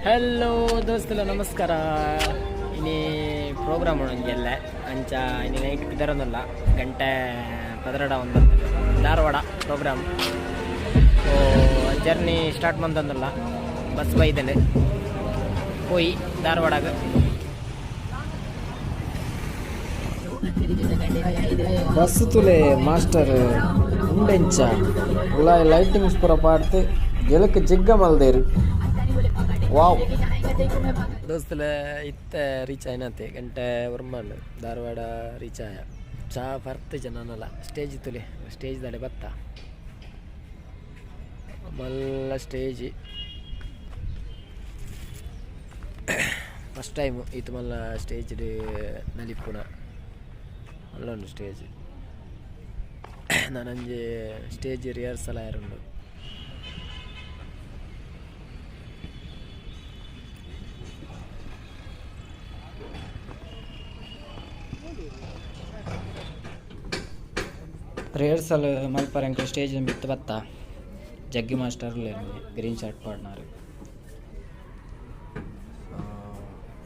Hello ದೋಸ್ತಲ ನಮಸ್ಕಾರ. ಇನಿ program ಉಂಗೆಲ್ಲ ಅಂಚ ಇನಿ ನೈಟ್ ಇದರೊಂದಲ್ಲ ಗಂಟೆ 12 ಒಂದು Dharwad program. So journey start ಮಂದೊಂದಲ್ಲ ಬಸ್ ಬೈದಲ್ಲಿ ಹೋಯಿ ಧಾರವಾಡಾಗ ಬಸ್ ತುಲೆ ಮಾಸ್ಟರ್ ಉಂಡೆಂಚ ಉಲ್ಲ ಲೈಟಿಂಗ್ಸ್ ಪೂರ ಪಾಡ್ತು ಗೆಲಕ್ಕೆ ಜಿಗ್ಗ ಮಲ್ದೇರು. ವಾವ್ ದೋಸ್ತಲ ಇತ್ತ ರೀಚ್ ಆಯ್ನತೆ ಗಂಟೆ ವರ್ಮಲ್ ಧಾರವಾಡ ರೀಚ್ ಆಯ ಚಾ ಬರ್ತ ಜನನಲ್ಲ ಸ್ಟೇಜ್ ತುಲೆ ಸ್ಟೇಜ್ ದಾಡೆ ಬತ್ತ ಮಲ್ಲ ಸ್ಟೇಜ್ ಫಸ್ಟ್ ಟೈಮ್ ಈತ ಮಲ್ಲ ಸ್ಟೇಜ್ ನಲಿಪುನ ಅಲ್ಲೊಂದು ಸ್ಟೇಜ್ ನಾನಂಜೆ ಸ್ಟೇಜ್ ರಿಹರ್ಸಲ್ ಆಯರುಂಡು. ರಿಹರ್ಸಲ್ ಮಲ್ಪರಂಕ ಸ್ಟೇಜ್ ಬಿತ್ತು ಬತ್ತ ಜಗ್ಗಿ ಮಾಸ್ಟರ್ ಗ್ರೀನ್ ಶರ್ಟ್ ಪಾಡ್ನಾರು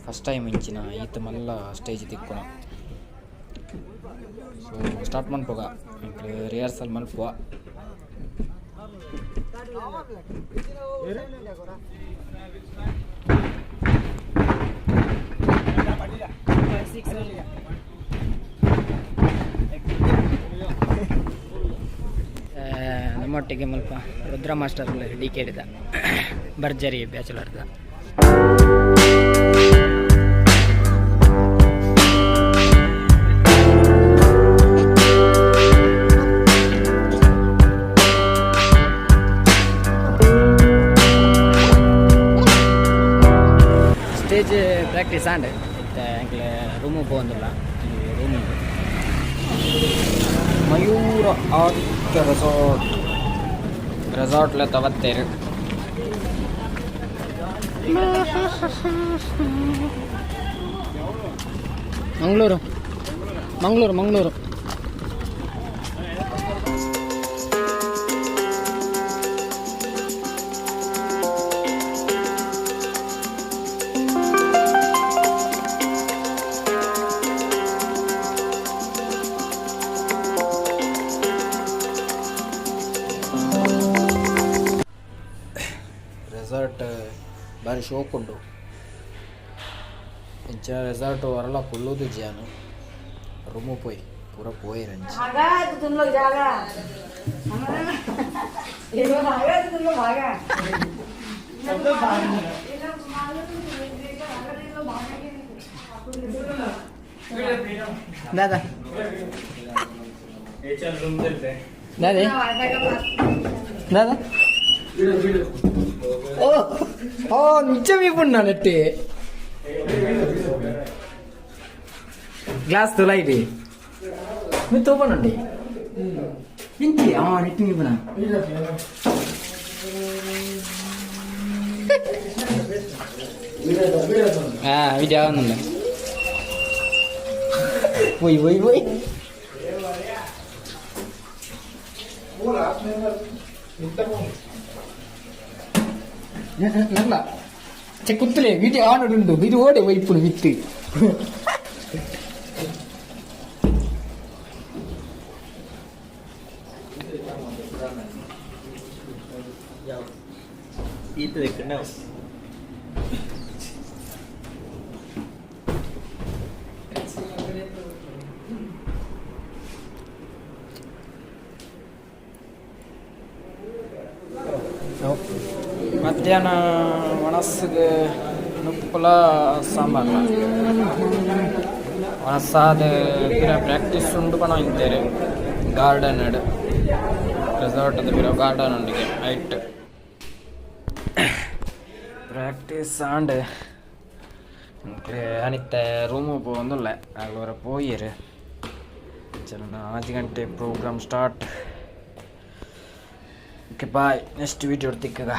ಫಸ್ಟ್ ಟೈಮ್ ಇಂಚಿನ ಈತ ಮಲ್ಲ ಸ್ಟೇಜ್ ತಿಕ್ಕೋಣ. ಸೊ ಸ್ಟಾರ್ಟ್ ಮನ್ಪೋಗ ರಿಹರ್ಸಲ್ ಮಲ್ಪುವ ನಮ್ಮೊಟ್ಟಿಗೆ ಮಲ್ಪ ರುದ್ರ ಮಾಸ್ಟರ್ ಡಿ ಕೇಳಿದ ಭರ್ಜರಿ ಬ್ಯಾಚುಲರ್ದ. ಸ್ಟೇಜ್ ಪ್ರಾಕ್ಟೀಸ್ ಆಂಡ್ ಎಂಕ್ಲೆ ರೂಮು ಪೋಂದಿಲ್ಲ ರೂಮು ಮಯೂರ ಆದಿತ್ಯ ರೆಸಾರ್ಟ್ಲೆ ತವತ್ತೇರು ಮಂಗಳೂರು ಮಂಗಳೂರು ಮಂಗಳೂರು ರೆಸಾರ್ಟ್ ಭಾರಿ ಶೋಕ್ ಉಂಟು ಇಂಚ ರೆಸಾರ್ಟ್ ಹೊರಲ್ಲ ಕುಲ್ಲುದು ಜಾನು ರೂಮು ಪೋಯ್ ಪೂರ ಪೋಯ್ ರಂಚ್ दादा दादा दादा ఓ నిజం ఇప్పుడు నెట్టి గ్లాస్ తో లైట్ మీరు తోపనండి ఇంటి నెట్టి ఇవ్వనా వీడియో అవునండి పోయి పోయి పోయి నల్ల చెక్కుతులే వీటి ఆనుడు ఇది ఓడే వైపును విత్తి ఈత ఎక్కడ ಮಧ್ಯಾಹ್ನ ಒಣಸ್ಗೆ ನುಪ್ಪಲ ಸಾಂಬಾರ ಒಣಸಾದ ಪ್ರಾಕ್ಟೀಸ್ ಉಂಡು ಪಣ ಇಂತೇರೆ ಗಾರ್ಡನ್ ರೆಸಾರ್ಟ್ ಗಾರ್ಡನ್ ಉಂಡಿಗೆ ನೈಟ್ ಪ್ರಾಕ್ಟೀಸ್ ಆಂಡ್ ಅನಿತ್ತೆ ರೂಮು ಪೋಂದುಲ್ಲ ಆಗ ಪೋಯಿರು ಚಲ 5 ಗಂಟೆ program start. Okay bye, next video ತಿಕ್ಕಗ.